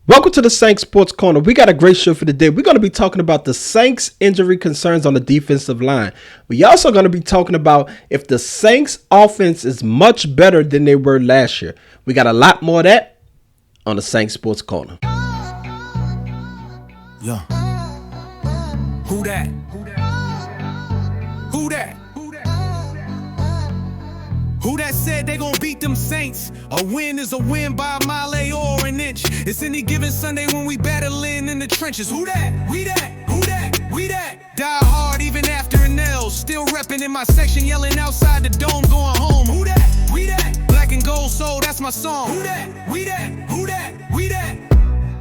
Welcome to the Saints Sports Corner. We got a great show for the day. We're going to be talking about the Saints injury concerns on the defensive line. We also going to be talking about if the Saints offense is much better than they were last year. We got a lot more of that on the Saints Sports Corner. Yeah. Who that? Who that? Who that said they gon' beat them Saints? A win is a win by a mile or an inch. It's any given Sunday when we battling in the trenches. Who that? We that? Who that? We that? Die hard even after an L. Still reppin' in my section, yelling outside the dome, going home. Who that? We that? Black and gold soul, that's my song. Who that? We that? Who that? We that?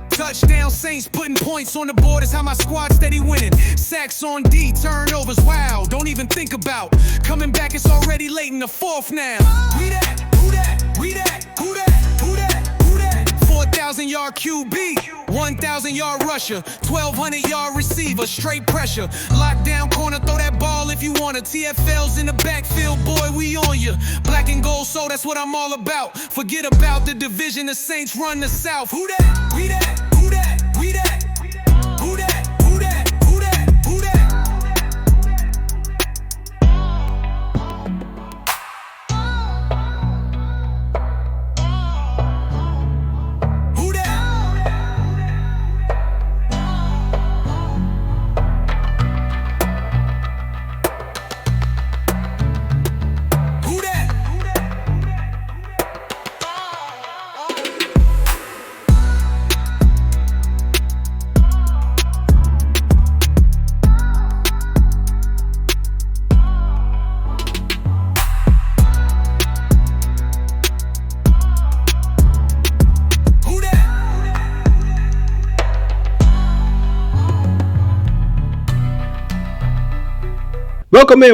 Touchdown Saints putting points on the board is how my squad steady winning. Sacks on D, turnovers, wow, don't even think about. Coming back, it's already late in the fourth now. We that, who that, we that, who that, who that, who that. 4,000-yard QB, 1,000-yard rusher, 1,200-yard receiver, straight pressure. Lockdown corner, throw that ball if you want to. TFL's in the backfield, boy, we on you. Black and gold, so that's what I'm all about. Forget about the division, the Saints run the South. Who that, we that. Who that? We that? Who that? Who that? Who that? Who that? Who that? Who that?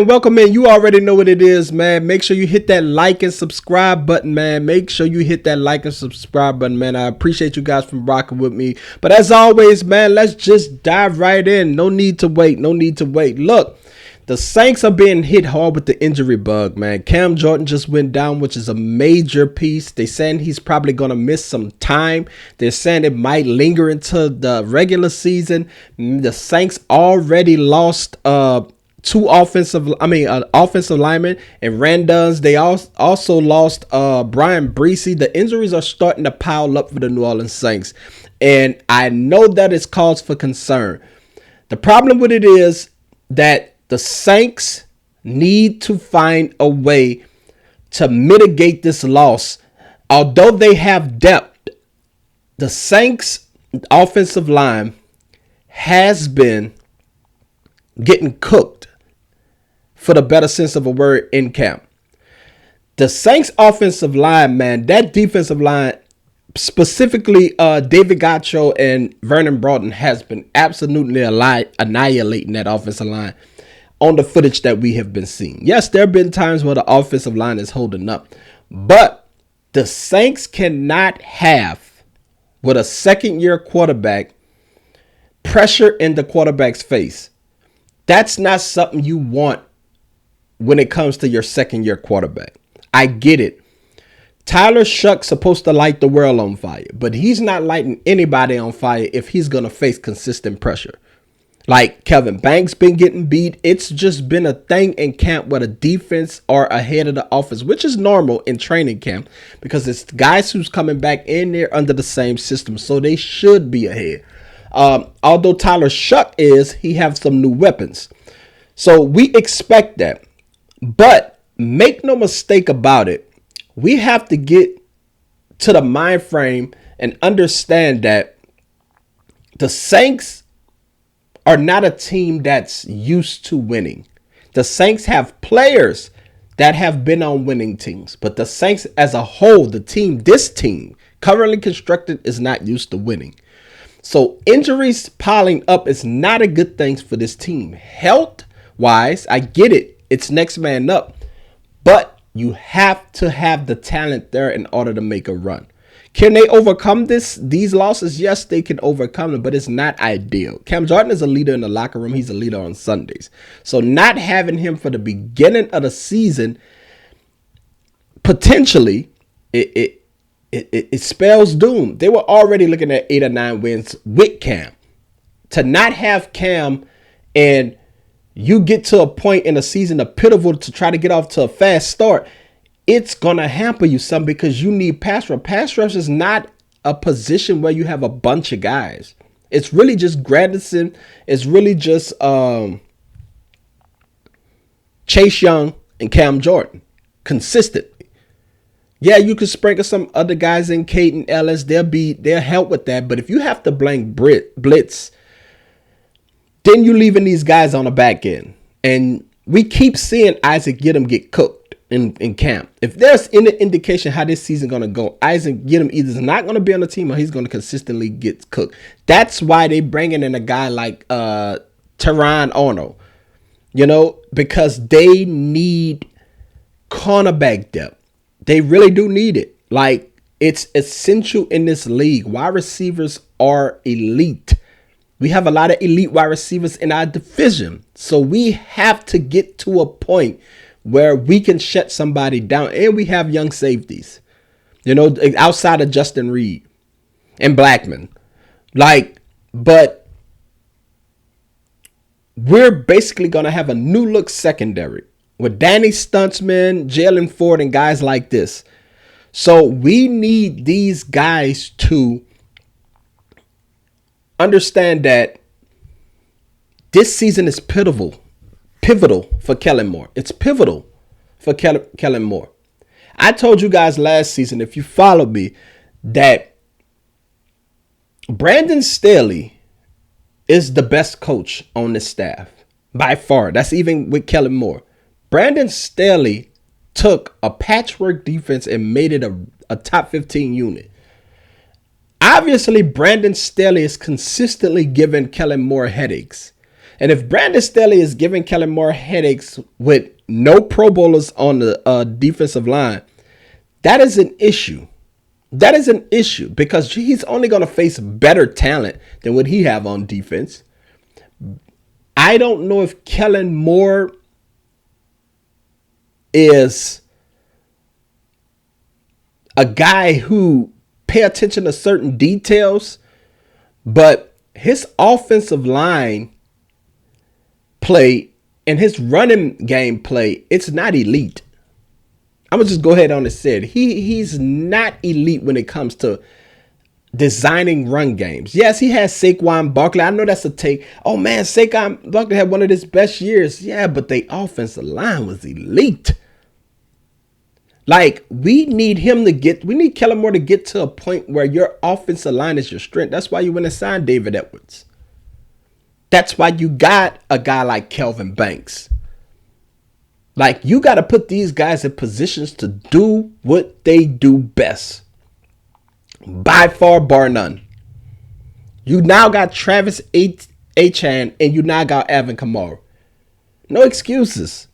Welcome in. You already know what it is, man. Make sure you hit that like and subscribe button, man. Make sure you hit that like and subscribe button, man. I appreciate you guys from rocking with me. But as always, man, let's just dive right in. No need to wait. Look, the Saints are being hit hard with the injury bug, man. Cam Jordan just went down, which is a major piece. They're saying he's probably going to miss some time. They're saying it might linger into the regular season. The Saints already lost two offensive linemen and Randuns. They also lost Bryan Bresee. The injuries are starting to pile up for the New Orleans Saints, and I know that it's cause for concern. The problem with it is that the Saints need to find a way to mitigate this loss. Although they have depth, the Saints offensive line has been getting cooked, for the better sense of a word, in camp. The Saints offensive line, man, that defensive line, specifically Davon Godchaux and Vernon Broughton, has been absolutely annihilating that offensive line on the footage that we have been seeing. Yes, there have been times where the offensive line is holding up, but the Saints cannot have, with a second-year quarterback, pressure in the quarterback's face. That's not something you want when it comes to your second-year quarterback. I get it. Tyler Shuck's supposed to light the world on fire, but he's not lighting anybody on fire if he's going to face consistent pressure. Like Kevin Banks been getting beat. It's just been a thing in camp where the defense are ahead of the offense, which is normal in training camp because it's guys who's coming back in there under the same system, so they should be ahead. Although Tyler Shuck he have some new weapons. So we expect that. But make no mistake about it, we have to get to the mind frame and understand that the Saints are not a team that's used to winning. The Saints have players that have been on winning teams, but the Saints as a whole, this team currently constructed, is not used to winning. So injuries piling up is not a good thing for this team. Health-wise, I get it. It's next man up. But you have to have the talent there in order to make a run. Can they overcome these losses? Yes, they can overcome them, but it's not ideal. Cam Jordan is a leader in the locker room. He's a leader on Sundays. So not having him for the beginning of the season, potentially, it spells doom. They were already looking at 8 or 9 wins with Cam. To not have Cam and you get to a point in the season, a pivotal to try to get off to a fast start, it's going to hamper you some because you need pass rush. Pass rush is not a position where you have a bunch of guys. It's really just Gradison. It's really just Chase Young and Cam Jordan consistently. Yeah, you could sprinkle some other guys in, Caden Ellis. They'll help with that. But if you have to blank blitz, then you're leaving these guys on the back end. And we keep seeing Isaac Gidham get cooked in camp. If there's any indication how this season going to go, Isaac Gidham either is not going to be on the team or he's going to consistently get cooked. That's why they bringing in a guy like Teron Arnold, because they need cornerback depth. They really do need it. Like, it's essential in this league. Wide receivers are elite. We have a lot of elite wide receivers in our division. So we have to get to a point where we can shut somebody down. And we have young safeties, outside of Justin Reed and Blackman. But we're basically going to have a new look secondary with Danny Stuntsman, Jalen Ford, and guys like this. So we need these guys to understand that this season is pivotal for Kellen Moore. It's pivotal for Kellen Moore. I told you guys last season, if you follow me, that Brandon Staley is the best coach on this staff by far. That's even with Kellen Moore. Brandon Staley took a patchwork defense and made it a top 15 unit. Obviously, Brandon Staley is consistently giving Kellen Moore headaches. And if Brandon Staley is giving Kellen Moore headaches with no Pro Bowlers on the defensive line, that is an issue. That is an issue because he's only going to face better talent than what he have on defense. I don't know if Kellen Moore is a guy who pay attention to certain details, but his offensive line play and his running game play, it's not elite. I'm gonna just go ahead on and say it. He's not elite when it comes to designing run games. Yes, he has Saquon Barkley. I know that's a take. Oh man, Saquon Barkley had one of his best years. Yeah, but the offensive line was elite. Like, we need Kellen Moore to get to a point where your offensive line is your strength. That's why you went and signed David Edwards. That's why you got a guy like Kelvin Banks. Like, you got to put these guys in positions to do what they do best. By far, bar none. You now got Travis Achan and you now got Alvin Kamara. No excuses.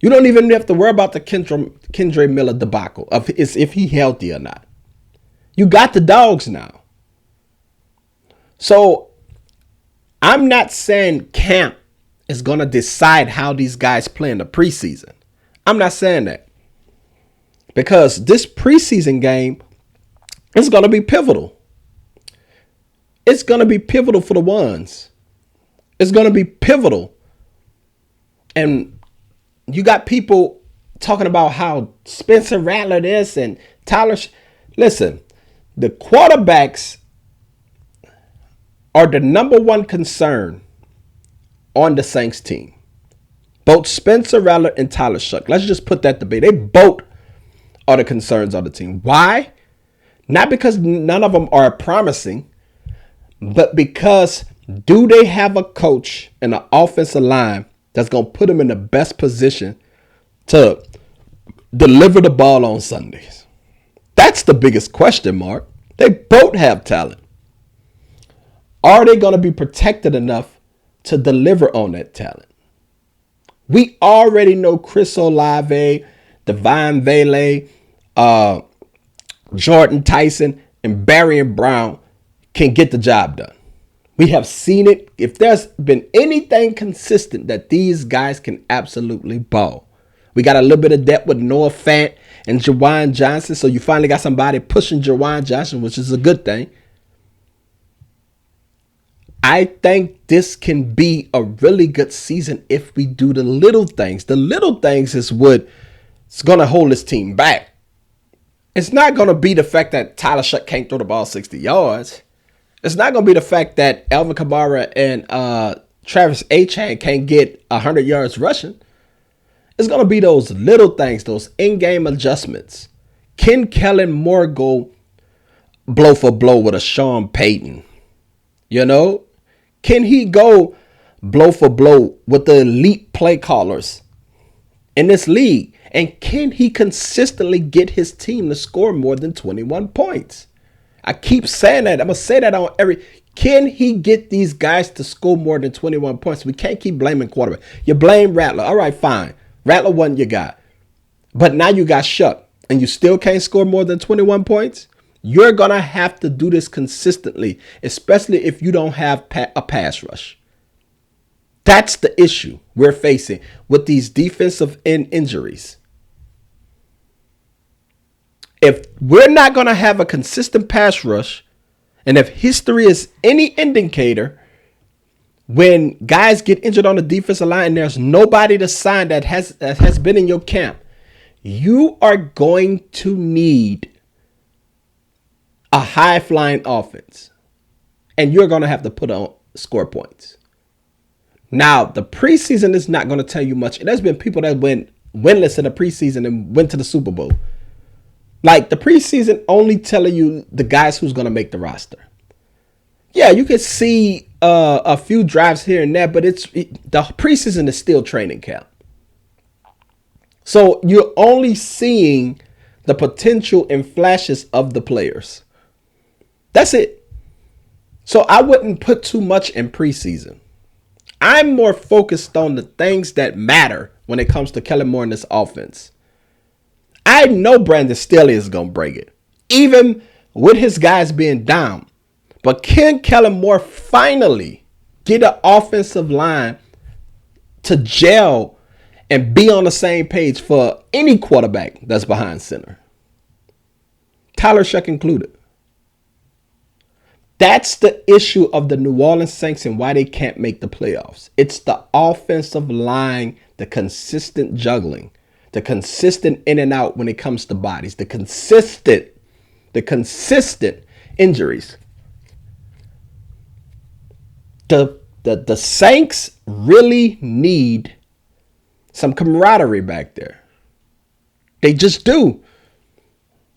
You don't even have to worry about the Kendre Miller debacle of if he healthy or not. You got the dogs now. So I'm not saying camp is going to decide how these guys play in the preseason. I'm not saying that. Because this preseason game is going to be pivotal. It's going to be pivotal for the ones. It's going to be pivotal. And you got people talking about how Spencer Rattler this and Tyler. Listen, the quarterbacks are the number one concern on the Saints team. Both Spencer Rattler and Tyler Shuck. Let's just put that debate. They both are the concerns on the team. Why? Not because none of them are promising, but because do they have a coach and an offensive line that's going to put them in the best position to deliver the ball on Sundays? That's the biggest question mark. They both have talent. Are they going to be protected enough to deliver on that talent? We already know Chris Olave, Devon Vele, Jordan Tyson, and Bryan Brown can get the job done. We have seen it. If there's been anything consistent that these guys can absolutely ball. We got a little bit of depth with Noah Fant and Jawan Johnson. So you finally got somebody pushing Jawan Johnson, which is a good thing. I think this can be a really good season if we do the little things. The little things is what's going to hold this team back. It's not going to be the fact that Tyler Shuck can't throw the ball 60 yards. It's not going to be the fact that Alvin Kamara and Travis Etienne can't get 100 yards rushing. It's going to be those little things, those in-game adjustments. Can Kellen Moore go blow for blow with a Sean Payton? You know? Can he go blow for blow with the elite play callers in this league? And can he consistently get his team to score more than 21 points? I keep saying that. I'm going to say that on every... Can he get these guys to score more than 21 points? We can't keep blaming quarterback. You blame Rattler. All right, fine. Rattler wasn't your guy. But now you got Shuck, and you still can't score more than 21 points? You're going to have to do this consistently, especially if you don't have a pass rush. That's the issue we're facing with these defensive end injuries. If we're not going to have a consistent pass rush, and if history is any indicator, when guys get injured on the defensive line and there's nobody to sign that has been in your camp, you are going to need a high-flying offense, and you're going to have to put on score points. Now, the preseason is not going to tell you much. There's been people that went winless in the preseason and went to the Super Bowl. Like, the preseason only telling you the guys who's going to make the roster. Yeah, you can see a few drives here and there, but the preseason is still training camp. So you're only seeing the potential and flashes of the players. That's it. So I wouldn't put too much in preseason. I'm more focused on the things that matter when it comes to Kellen Moore and this offense. I know Brandon Staley is going to break it, even with his guys being down. But can Kellen Moore finally get an offensive line to gel and be on the same page for any quarterback that's behind center? Tyler Shuck included. That's the issue of the New Orleans Saints and why they can't make the playoffs. It's the offensive line, the consistent juggling, the consistent in and out when it comes to bodies, the consistent injuries. The Saints really need some camaraderie back there. They just do.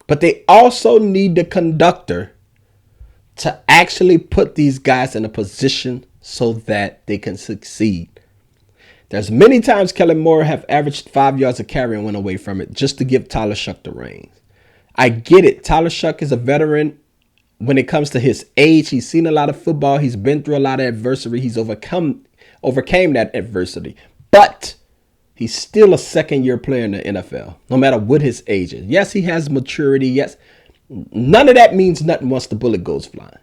But they also need the conductor to actually put these guys in a position so that they can succeed. There's many times Kellen Moore have averaged 5 yards a carry and went away from it just to give Tyler Shuck the reins. I get it. Tyler Shuck is a veteran when it comes to his age. He's seen a lot of football. He's been through a lot of adversity. He's overcame that adversity. But he's still a second-year player in the NFL, no matter what his age is. Yes, he has maturity. Yes, none of that means nothing once the bullet goes flying.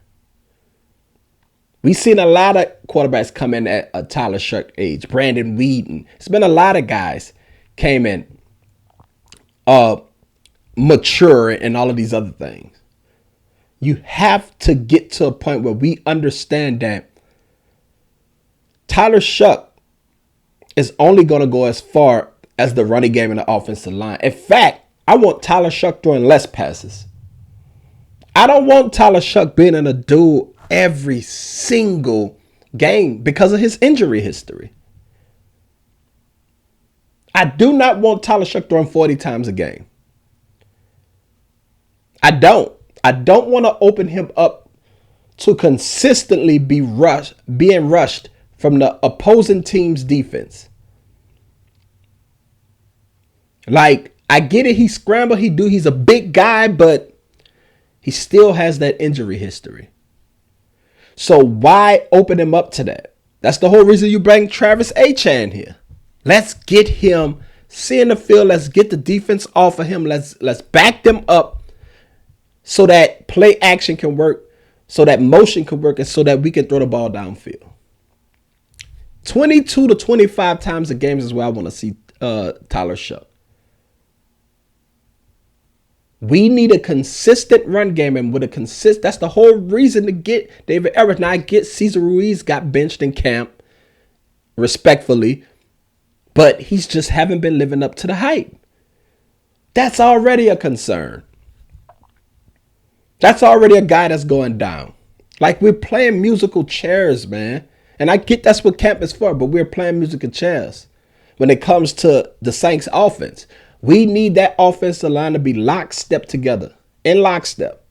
We've seen a lot of quarterbacks come in at a Tyler Shuck age. Brandon Whedon. It's been a lot of guys came in mature and all of these other things. You have to get to a point where we understand that Tyler Shuck is only going to go as far as the running game and the offensive line. In fact, I want Tyler Shuck throwing less passes. I don't want Tyler Shuck being in a duel every single game because of his injury history. I do not want Tyler Shuck throwing 40 times a game. I don't want to open him up to consistently being rushed from the opposing team's defense. Like, I get it. He scrambled. He's a big guy, but he still has that injury history. So why open him up to that? That's the whole reason you bring Travis Etienne here. Let's get him seeing the field. Let's get the defense off of him. Let's back them up so that play action can work, so that motion can work, and so that we can throw the ball downfield. 22 to 25 times a game is where I want to see Tyler Shuck. We need a consistent run game, and with a that's the whole reason to get David Everett. Now I get Cesar Ruiz got benched in camp, respectfully, but he's just haven't been living up to the hype. That's already a concern. That's already a guy that's going down. Like, we're playing musical chairs, man. And I get that's what camp is for, but we're playing musical chairs when it comes to the Saints offense. We need that offensive line to be lockstep together, in lockstep.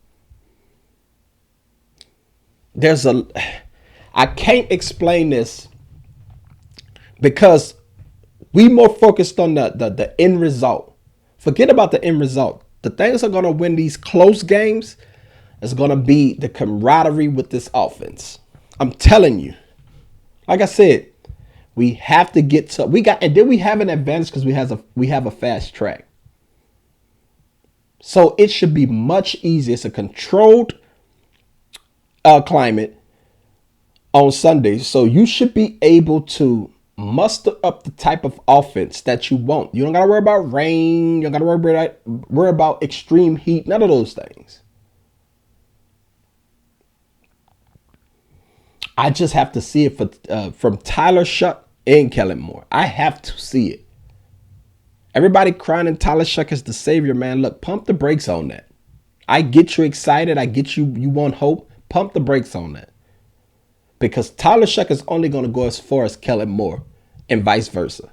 I can't explain this because we more focused on the end result. Forget about the end result. The things that are going to win these close games is going to be the camaraderie with this offense. I'm telling you. Like I said, we have to get to and then we have an advantage because we have a fast track. So it should be much easier. It's a controlled climate on Sundays. So you should be able to muster up the type of offense that you want. You don't gotta worry about rain. You don't gotta worry about extreme heat. None of those things. I just have to see it from Tyler Shuck and Kellen Moore. I have to see it. Everybody crying and Tyler Shuck is the savior, man. Look, pump the brakes on that. I get you excited. I get you want hope. Pump the brakes on that. Because Tyler Shuck is only going to go as far as Kellen Moore and vice versa.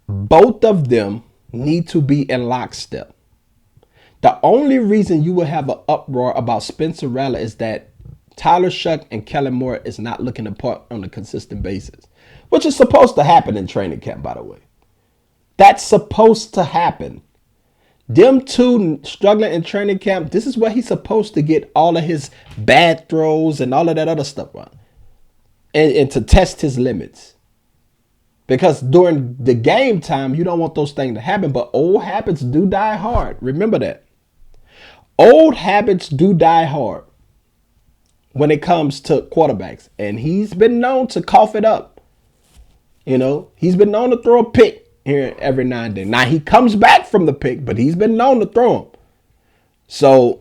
Both of them need to be in lockstep. The only reason you will have an uproar about Spencer Rattler is that Tyler Shuck and Kellen Moore is not looking apart on a consistent basis, which is supposed to happen in training camp, by the way. That's supposed to happen. Them two struggling in training camp, this is where he's supposed to get all of his bad throws and all of that other stuff on. And to test his limits. Because during the game time, you don't want those things to happen, but old habits do die hard. Remember that. Old habits do die hard when it comes to quarterbacks. And he's been known to cough it up. You know, he's been known to throw a pick here every now and then. Now, he comes back from the pick, but he's been known to throw them. So,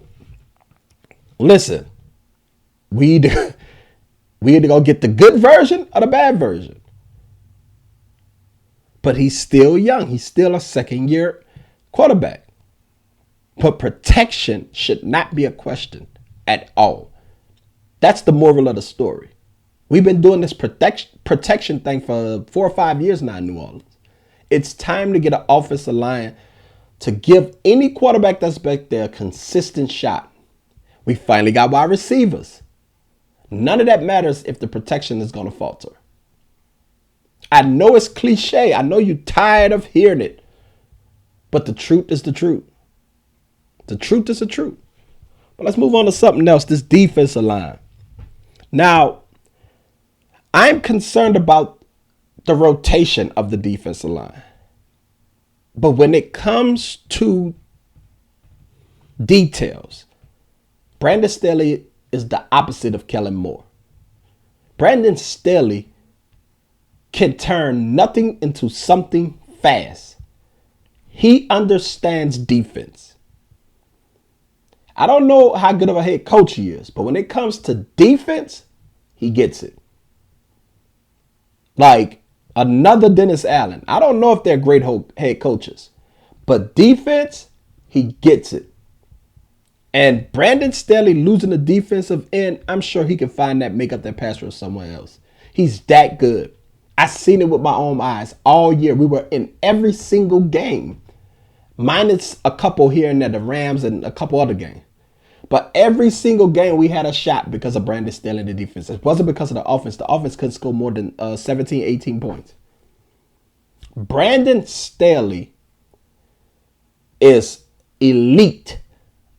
listen, we either go get the good version or the bad version. But he's still young. He's still a second-year quarterback. But protection should not be a question at all. That's the moral of the story. We've been doing this protection thing for 4 or 5 years now in New Orleans. It's time to get an offensive line to give any quarterback that's back there a consistent shot. We finally got wide receivers. None of that matters if the protection is going to falter. I know it's cliche. I know you're tired of hearing it. But the truth is the truth. The truth is the truth. But let's move on to something else, this defensive line. Now, I'm concerned about the rotation of the defensive line. But when it comes to details, Brandon Staley is the opposite of Kellen Moore. Brandon Staley can turn nothing into something fast. He understands defense. I don't know how good of a head coach he is, but when it comes to defense, he gets it. Like another Dennis Allen. I don't know if they're great head coaches, but defense, he gets it. And Brandon Staley losing the defensive end, I'm sure he can find that, make up that pass rush somewhere else. He's that good. I've seen it with my own eyes all year. We were in every single game, minus a couple here and there, the Rams and a couple other games. But every single game we had a shot because of Brandon Staley and the defense. It wasn't because of the offense. The offense couldn't score more than 17, 18 points. Brandon Staley is elite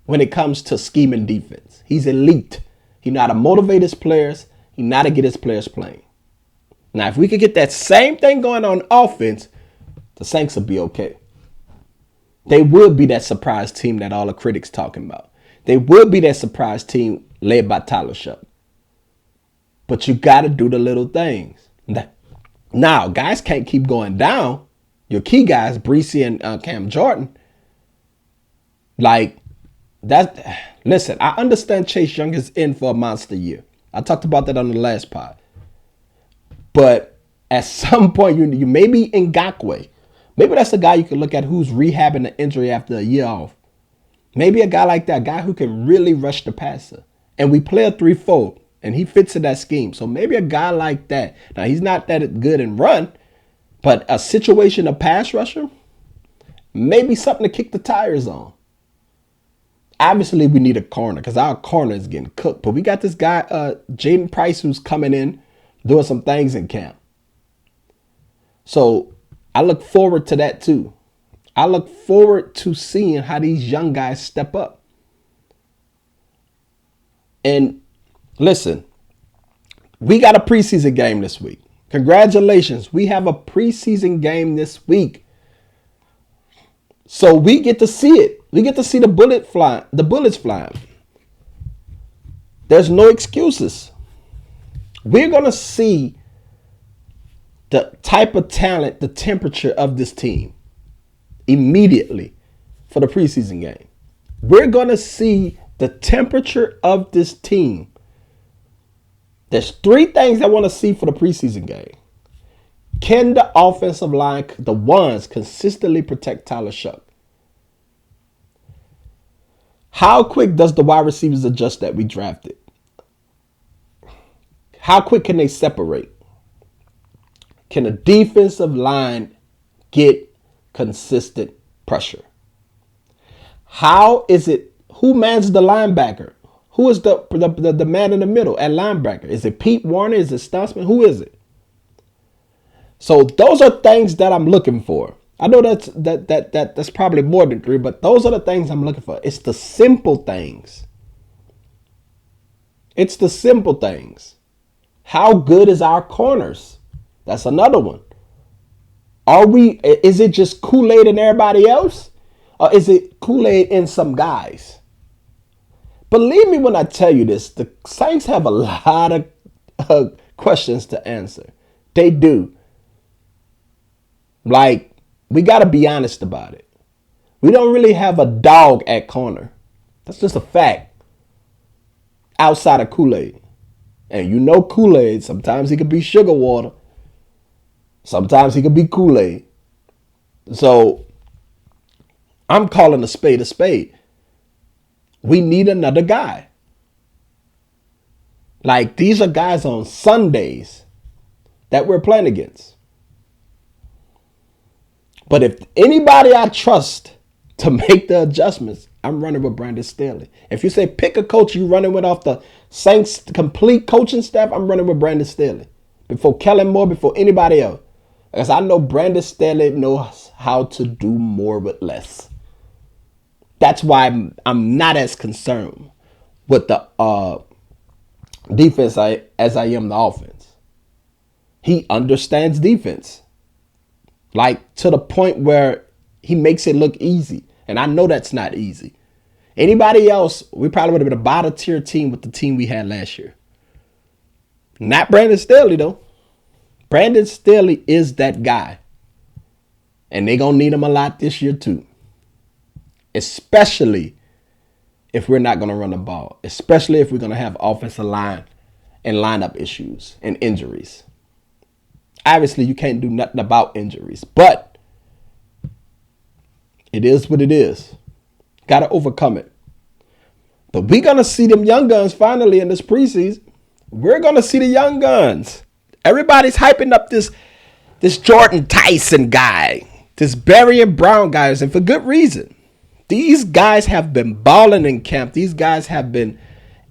when it comes to scheming defense. He's elite. He know how to motivate his players. He know how to get his players playing. Now, if we could get that same thing going on offense, the Saints will be okay. They will be that surprise team that all the critics talking about. They will be that surprise team led by Tyler Shuck. But you got to do the little things. Now, guys can't keep going down. Your key guys, Bresee and Jordan, Like, listen, I understand Chase Young is in for a monster year. I talked about that on the last pod. But at some point, you maybe Ngakoue. Maybe that's a guy you can look at who's rehabbing an injury after a year off. Maybe a guy like that, a guy who can really rush the passer. And we play a 3-4, and he fits in that scheme. So maybe a guy like that. Now, he's not that good in run, but a situation of pass rusher, maybe something to kick the tires on. Obviously, we need a corner because our corner is getting cooked. But we got this guy, Jaden Price, who's coming in, doing some things in camp. So I look forward to that too. I look forward to seeing how these young guys step up. And listen, we got a preseason game this week. Congratulations. We have a preseason game this week. So we get to see it. We get to see the bullets flying. There's no excuses. We're going to see the type of talent, the temperature of this team immediately for the preseason game. We're going to see the temperature of this team. There's 3 things I want to see for the preseason game. Can the offensive line, the ones, consistently protect Tyler Shough? How quick does the wide receivers adjust that we drafted? How quick can they separate? Can the defensive line get consistent pressure? How is it? Who mans the linebacker? Who is the man in the middle at linebacker? Is it Pete Warner? Is it Stutzman? Who is it? So those are things that I'm looking for. I know that's probably more than 3, but those are the things I'm looking for. It's the simple things. It's the simple things. How good is our corners? That's another one. Is it just Kool-Aid in everybody else? Or is it Kool-Aid in some guys? Believe me when I tell you this, the Saints have a lot of questions to answer. They do. Like, we got to be honest about it. We don't really have a dog at corner. That's just a fact. Outside of Kool-Aid. And you know Kool-Aid, sometimes he could be sugar water. Sometimes he could be Kool-Aid. So, I'm calling a spade a spade. We need another guy. Like, these are guys on Sundays that we're playing against. But if anybody I trust to make the adjustments, I'm running with Brandon Staley. If you say pick a coach you running with off the Saints complete coaching staff, I'm running with Brandon Staley. Before Kellen Moore, before anybody else. Because I know Brandon Staley knows how to do more with less. That's why I'm not as concerned with the defense as I am the offense. He understands defense. Like, to the point where he makes it look easy. And I know that's not easy. Anybody else, we probably would have been a bottom tier team with the team we had last year. Not Brandon Staley, though. Brandon Staley is that guy. And they're going to need him a lot this year, too. Especially if we're not going to run the ball. Especially if we're going to have offensive line and lineup issues and injuries. Obviously, you can't do nothing about injuries, but it is what it is. Got to overcome it. But we're going to see them young guns finally in this preseason. We're going to see the young guns. Everybody's hyping up this Jordan Tyson guy, this Barry Brown guys, and for good reason. These guys have been balling in camp. These guys have been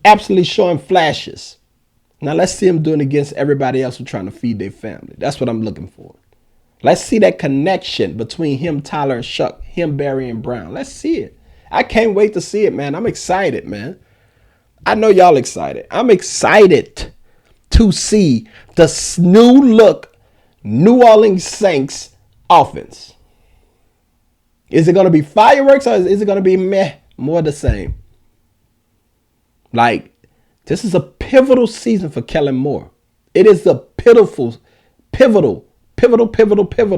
absolutely showing flashes. Now, let's see them doing it against everybody else who's trying to feed their family. That's what I'm looking for. Let's see that connection between him, Tyler, and Shough, him, Barry, and Brown. Let's see it. I can't wait to see it, man. I'm excited, man. I know y'all excited. I'm excited to see the new look New Orleans Saints offense. Is it going to be fireworks or is it going to be meh, more the same? Like, this is a pivotal season for Kellen Moore. It is a pivotal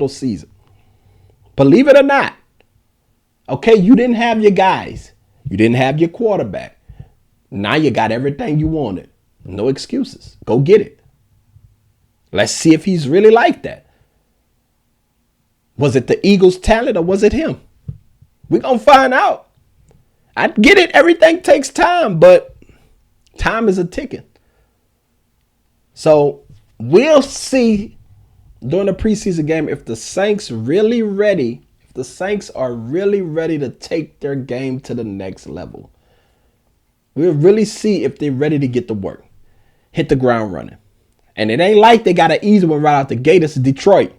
season. Believe it or not, Okay, you didn't have your guys. You didn't have your quarterback. Now you got everything you wanted. No excuses. Go get it. Let's see if he's really like that. Was it the Eagles' talent or was it him? We're going to find out. I get it. Everything takes time, but time is a ticking. So we'll see during the preseason game if the Saints really ready, if the Saints are really ready to take their game to the next level. We'll really see if they're ready to get to work, hit the ground running. And it ain't like they got an easy one right out the gate. It's Detroit.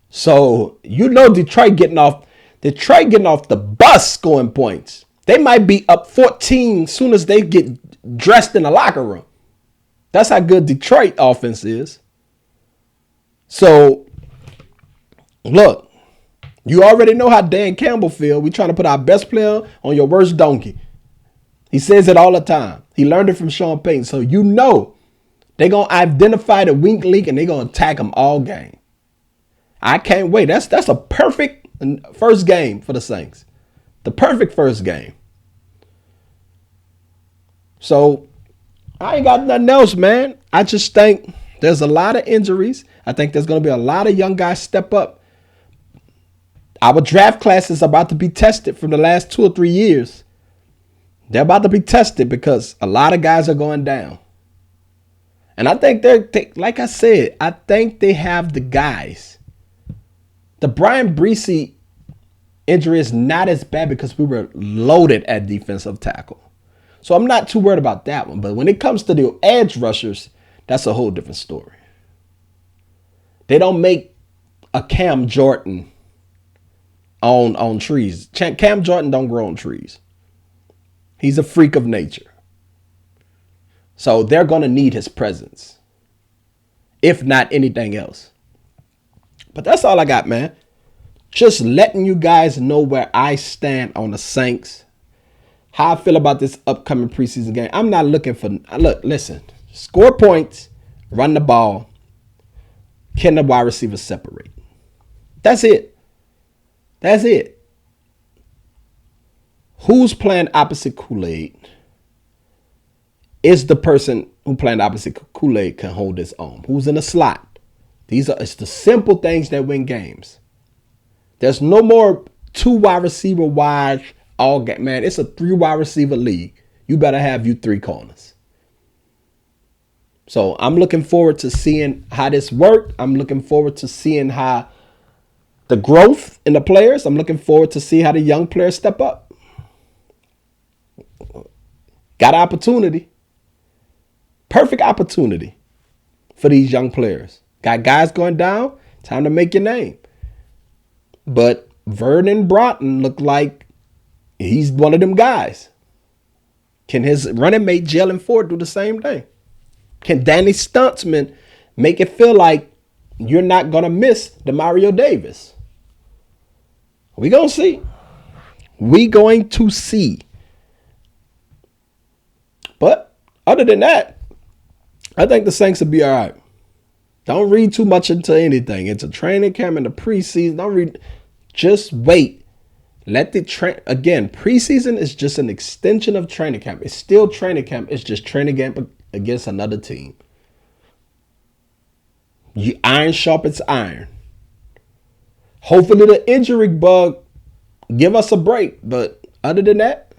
So you know Detroit getting off the bus scoring points. They might be up 14 as soon as they get dressed in the locker room. That's how good Detroit offense is. So, look, you already know how Dan Campbell feel. We trying to put our best player on your worst donkey. He says it all the time. He learned it from Sean Payton. So you know they're going to identify the weak link and they're going to attack them all game. I can't wait. That's a perfect first game for the Saints. The perfect first game. So I ain't got nothing else, man. I just think there's a lot of injuries. I think there's going to be a lot of young guys step up. Our draft class is about to be tested from the last 2 or 3 years. They're about to be tested because a lot of guys are going down. And I think like I said, I think they have the guys. The Bryan Bresee injury is not as bad because we were loaded at defensive tackle. So I'm not too worried about that one. But when it comes to the edge rushers, that's a whole different story. They don't make a Cam Jordan on trees. Cam Jordan don't grow on trees. He's a freak of nature. So they're going to need his presence, if not anything else. But that's all I got, man. Just letting you guys know where I stand on the Saints. How I feel about this upcoming preseason game. I'm not looking for... Listen. Score points. Run the ball. Can the wide receivers separate? That's it. That's it. Who's playing opposite Kool-Aid is the person who playing opposite Kool-Aid can hold his own. Who's in the slot? It's the simple things that win games. There's no more 2 wide receiver wide all game. Man, it's a 3 wide receiver league. You better have 3 corners. So I'm looking forward to seeing how this worked. I'm looking forward to seeing how the growth in the players. I'm looking forward to see how the young players step up. Got an opportunity. Perfect opportunity for these young players. Got guys going down. Time to make your name. But Vernon Broughton looked like he's one of them guys. Can his running mate Jalen Ford do the same thing? Can Danny Stuntsman make it feel like you're not going to miss the Mario Davis? We going to see. We going to see. But other than that, I think the Saints will be all right. Don't read too much into anything. It's a training camp in the preseason. Don't read. Just wait. Let the again, preseason is just an extension of training camp. It's still training camp. It's just training camp against another team. Iron sharpens iron. Hopefully the injury bug give us a break. But other than that,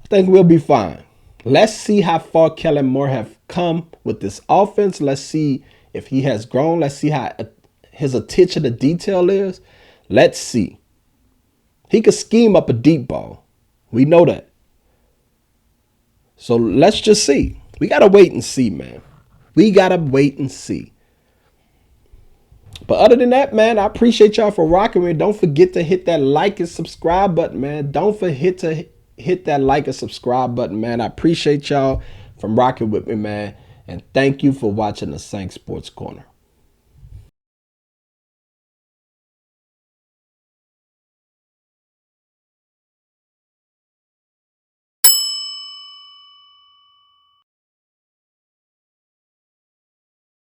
I think we'll be fine. Let's see how far Kellen Moore have come with this offense. Let's see if he has grown. Let's see how his attention to detail is. Let's see. He could scheme up a deep ball. We know that. So let's just see. We got to wait and see, man. We got to wait and see. But other than that, man, I appreciate y'all for rocking with me. Don't forget to hit that like and subscribe button, man. Don't forget to hit that like and subscribe button, man. I appreciate y'all from rocking with me, man. And thank you for watching the Saints Sports Corner.